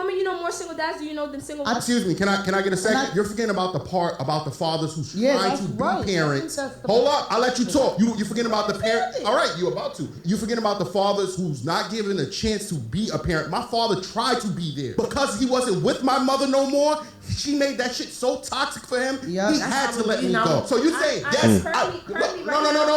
women you know more single dads do you know than single women? Excuse me, can I get a second? You're forgetting about the part about the fathers who's trying to be parents. Hold up, I'll let you talk. You forgetting about the parent. All right, you about to. You forgetting about the fathers who's not given a chance to be a parent. My father tried to be there. Because he wasn't with my mother no more, she made that shit so toxic for him, he had to let me go. So you say, yes, no,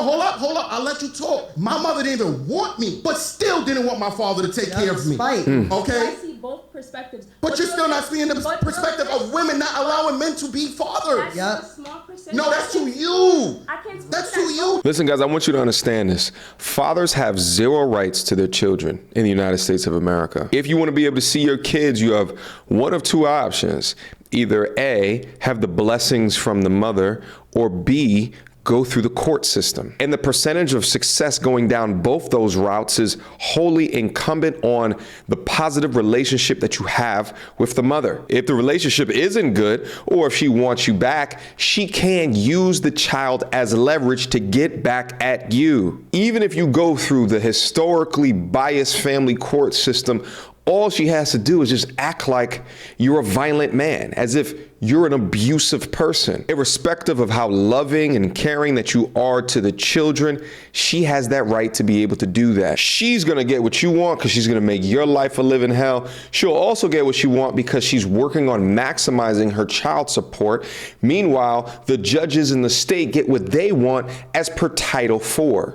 hold up, I'll let you talk. My mother didn't even want me, but still didn't want my father to take care of me. Okay? I see both perspectives. But you're still not seeing the perspective of women not allowing men to be fathers. That's a small percentage. No, that's to you. That's to you. Listen, guys, I want you to understand this. Fathers have zero rights to their children in the United States of America. If you want to be able to see your kids, you have one of two options. Either A, have the blessings from the mother, or B, go through the court system. And the percentage of success going down both those routes is wholly incumbent on the positive relationship that you have with the mother. If the relationship isn't good, or if she wants you back, she can use the child as leverage to get back at you. Even if you go through the historically biased family court system, all she has to do is just act like you're a violent man, as if you're an abusive person. Irrespective of how loving and caring that you are to the children, she has that right to be able to do that. She's gonna get what you want because she's gonna make your life a living hell. She'll also get what she wants because she's working on maximizing her child support. Meanwhile, the judges in the state get what they want as per Title IV.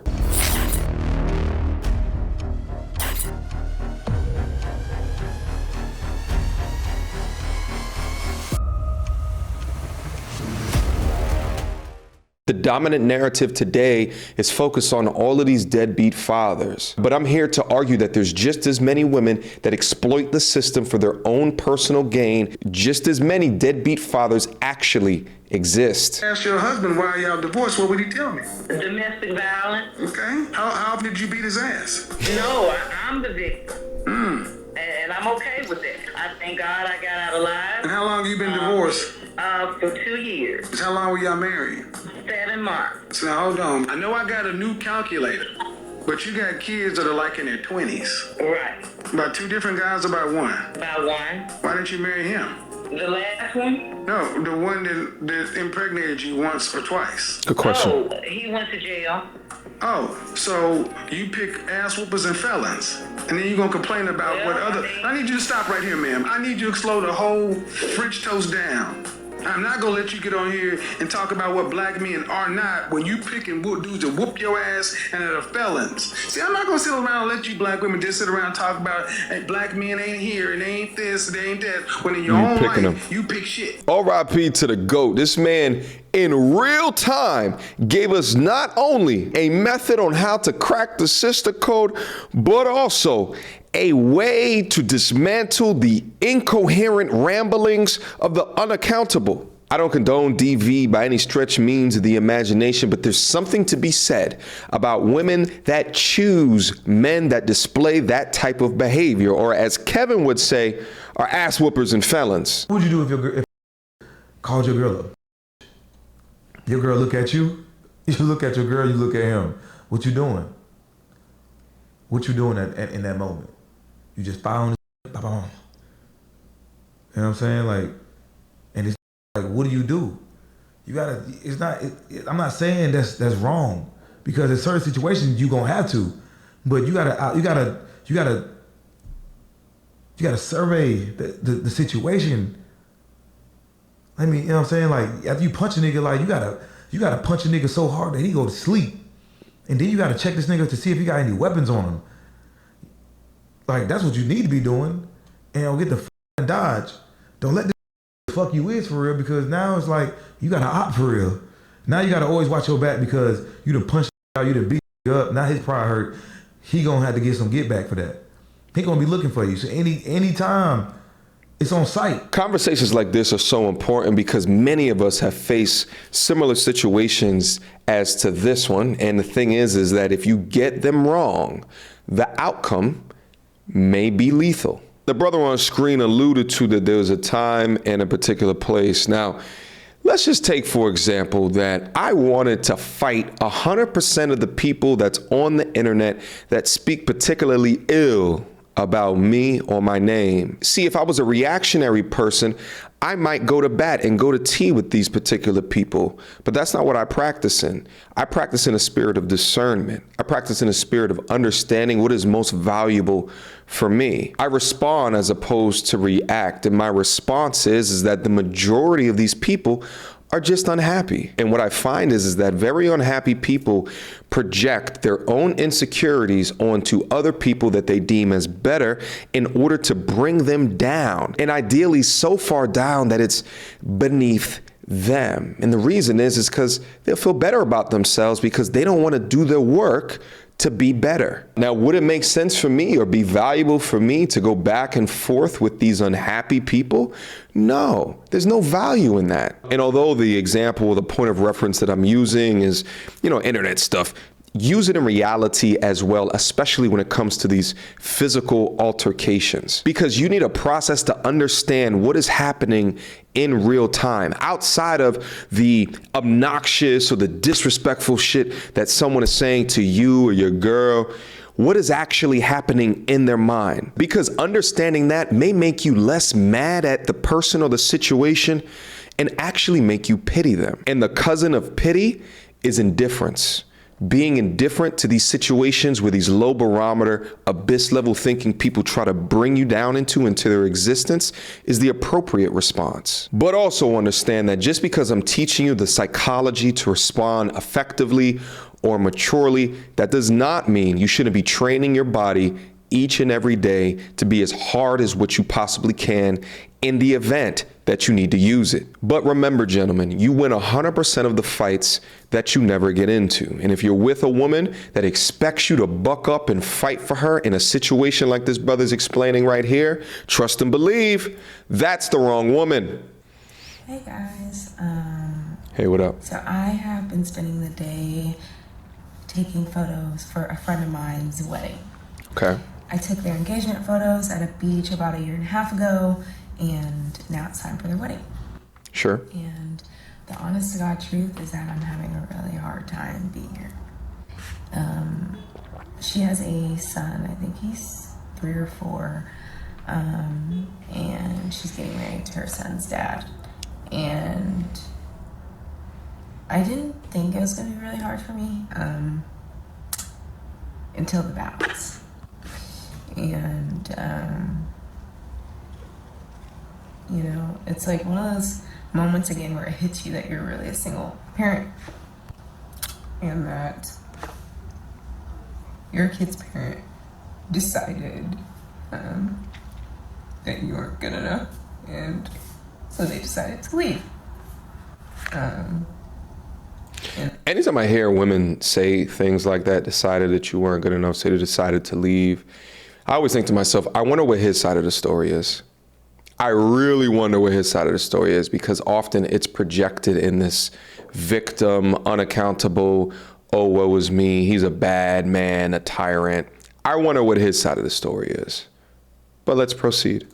The dominant narrative today is focused on all of these deadbeat fathers. But I'm here to argue that there's just as many women that exploit the system for their own personal gain. Just as many deadbeat fathers actually exist. Ask your husband why y'all divorced. What would he tell me? Domestic violence. Okay. How often did you beat his ass? No, I'm the victim. And I'm okay with that. I thank God I got out alive. And how long have you been divorced? For 2 years. How long were y'all married? 7 months. So hold on. I know I got a new calculator, but you got kids that are like in their 20s. Right. About 2 different guys, about one. About one. Why didn't you marry him? The last one? No, the one that impregnated you once or twice. Good question. Oh, he went to jail. Oh, so you pick ass whoopers and felons, and then you're gonna complain about what other... I need you to stop right here, ma'am. I need you to slow the whole French toast down. I'm not gonna let you get on here and talk about what black men are not when you pick and whoop dudes to whoop your ass and are felons. See, I'm not gonna sit around and let you black women just sit around and talk about, hey, black men ain't here and they ain't this and they ain't that, when in your own life, you pick shit. R.I.P. to the GOAT. This man in real time gave us not only a method on how to crack the sister code, but also a way to dismantle the incoherent ramblings of the unaccountable. I don't condone DV by any stretch means of the imagination, but there's something to be said about women that choose men that display that type of behavior, or as Kevin would say, are ass whoopers and felons. What would you do if your girl called your girl up? Your girl look at you, you look at your girl, you look at him. What you doing? What you doing in that moment? You just fire on the you know what I'm saying? Like, and it's like, what do? You gotta, it's not, I'm not saying that's wrong, because in certain situations you gonna have to, but you gotta survey the situation. I mean, you know what I'm saying? Like, after you punch a nigga, like, you gotta punch a nigga so hard that he go to sleep. And then you gotta check this nigga to see if he got any weapons on him. Like, that's what you need to be doing. And don't get the f***ing dodge. Don't let this fuck you is for real, because now it's like, you gotta opt for real. Now you gotta always watch your back because you done punched out, you done beat up, now his pride hurt. He gonna have to get some get back for that. He gonna be looking for you. So any time, it's on site. Conversations like this are so important because many of us have faced similar situations as to this one. And the thing is that if you get them wrong, the outcome may be lethal. The brother on screen alluded to that there was a time and a particular place. Now, let's just take, for example, that I wanted to fight 100% of the people that's on the internet that speak particularly ill about me or my name. See, if I was a reactionary person, I might go to bat and go to tea with these particular people, but that's not what I practice in. I practice in a spirit of discernment. I practice in a spirit of understanding what is most valuable for me. I respond as opposed to react, and my response is that the majority of these people are just unhappy. And what I find is that very unhappy people project their own insecurities onto other people that they deem as better in order to bring them down, and ideally so far down that it's beneath them. And the reason is because they'll feel better about themselves because they don't want to do their work to be better. Now, would it make sense for me or be valuable for me to go back and forth with these unhappy people? No, there's no value in that. And although the example, the point of reference that I'm using is, internet stuff, use it in reality as well, especially when it comes to these physical altercations, because you need a process to understand what is happening in real time outside of the obnoxious or the disrespectful shit that someone is saying to you or your girl. What is actually happening in their mind? Because understanding that may make you less mad at the person or the situation and actually make you pity them. And the cousin of pity is indifference. Being indifferent to these situations where these low barometer, abyss level thinking people try to bring you down into their existence is the appropriate response. But also understand that just because I'm teaching you the psychology to respond effectively or maturely, that does not mean you shouldn't be training your body each and every day to be as hard as what you possibly can in the event that you need to use it. But remember, gentlemen, you win 100% of the fights that you never get into. And if you're with a woman that expects you to buck up and fight for her in a situation like this brother's explaining right here, trust and believe, that's the wrong woman. Hey guys. Hey, what up? So I have been spending the day taking photos for a friend of mine's wedding. Okay. I took their engagement photos at a beach about 1.5 years ago, and now it's time for their wedding. Sure. And the honest to God truth is that I'm having a really hard time being here. She has a son, I think he's 3 or 4, and she's getting married to her son's dad. And I didn't think it was going to be really hard for me until the vows. And, it's like one of those moments again where it hits you that you're really a single parent and that your kid's parent decided that you weren't good enough, and so they decided to leave. Anytime I hear women say things like that, decided that you weren't good enough, say they decided to leave, I always think to myself, I wonder what his side of the story is. I really wonder what his side of the story is, because often it's projected in this victim, unaccountable, oh, woe is me, he's a bad man, a tyrant. I wonder what his side of the story is. But let's proceed.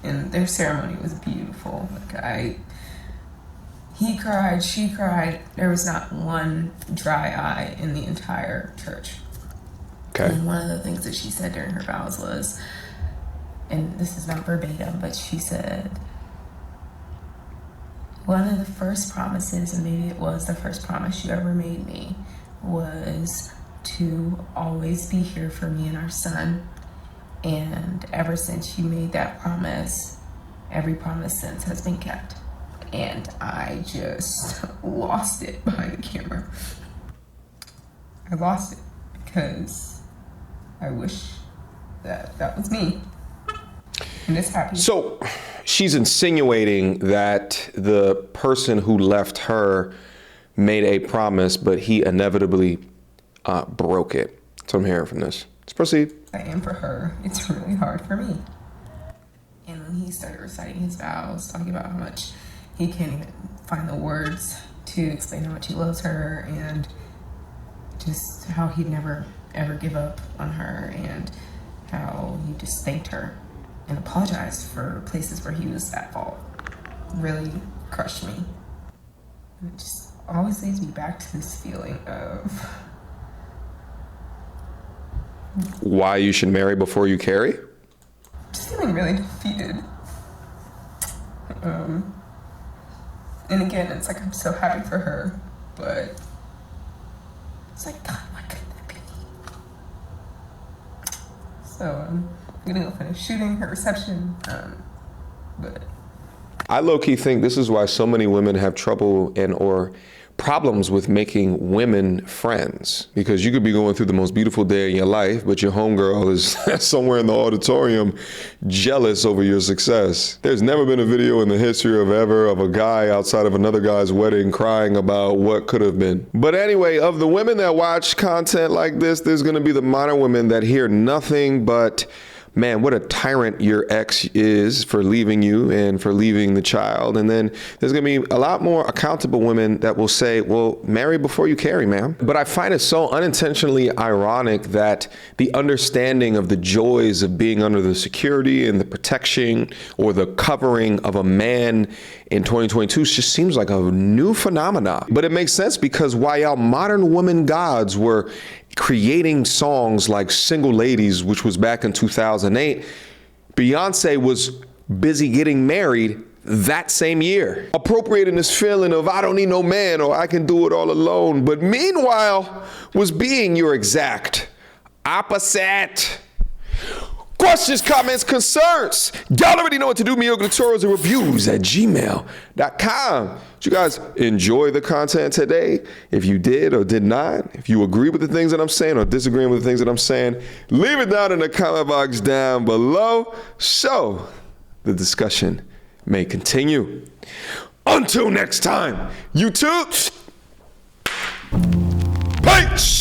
And their ceremony was beautiful. He cried, she cried. There was not one dry eye in the entire church. Okay. And one of the things that she said during her vows was, and this is not verbatim, but she said, one of the first promises, and maybe it was the first promise you ever made me, was to always be here for me and our son. And ever since you made that promise, every promise since has been kept. And I just lost it behind the camera. I lost it because I wish that was me. And this happened. So she's insinuating that the person who left her made a promise, but he inevitably broke it. That's what I'm hearing from this. Let's proceed. And for her, it's really hard for me. And when he started reciting his vows, talking about how much he can't even find the words to explain how much he loves her, and just how he'd never ever give up on her, and how he just thanked her and apologized for places where he was at fault, really crushed me. And it just always leads me back to this feeling of why you should marry before you carry? feeling really defeated. And again, it's like I'm so happy for her, but it's like, God, why couldn't that be me? So I'm gonna go finish shooting her reception, but I low-key think this is why so many women have trouble or problems with making women friends, because you could be going through the most beautiful day in your life, but your homegirl is somewhere in the auditorium jealous over your success. There's never been a video in the history of a guy outside of another guy's wedding crying about what could have been. But anyway, of the women that watch content like this, there's gonna be the modern women that hear nothing but, man, what a tyrant your ex is for leaving you and for leaving the child. And then there's gonna be a lot more accountable women that will say, well, marry before you carry, ma'am. But I find it so unintentionally ironic that the understanding of the joys of being under the security and the protection or the covering of a man in 2022 just seems like a new phenomenon. But it makes sense, because while our modern woman gods were creating songs like Single Ladies, which was back in 2008, Beyonce was busy getting married that same year, appropriating this feeling of I don't need no man or I can do it all alone, but meanwhile was being your exact opposite. Questions, comments, concerns. Y'all already know what to do. Mediocre tutorials and reviews at gmail.com. Did you guys enjoy the content today? If you did or did not, if you agree with the things that I'm saying or disagree with the things that I'm saying, leave it down in the comment box down below so the discussion may continue. Until next time, YouTube. Peace.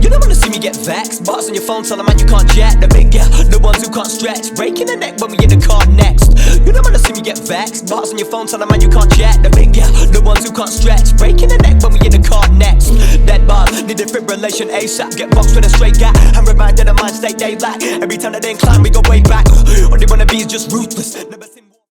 You don't wanna see me get vexed. Bars on your phone, tell them man you can't jack. The big girl, the ones who can't stretch, breaking the neck when we in the car next. You don't wanna see me get vexed. Bars on your phone, tell them man you can't jack. The big girl, the ones who can't stretch, breaking the neck when we in the car next. Dead bars, need defibrillation ASAP. Get boxed with a straight guy. I'm reminded of mind state they lack. Every time that they incline, we go way back. All they wanna be is just ruthless. Never seen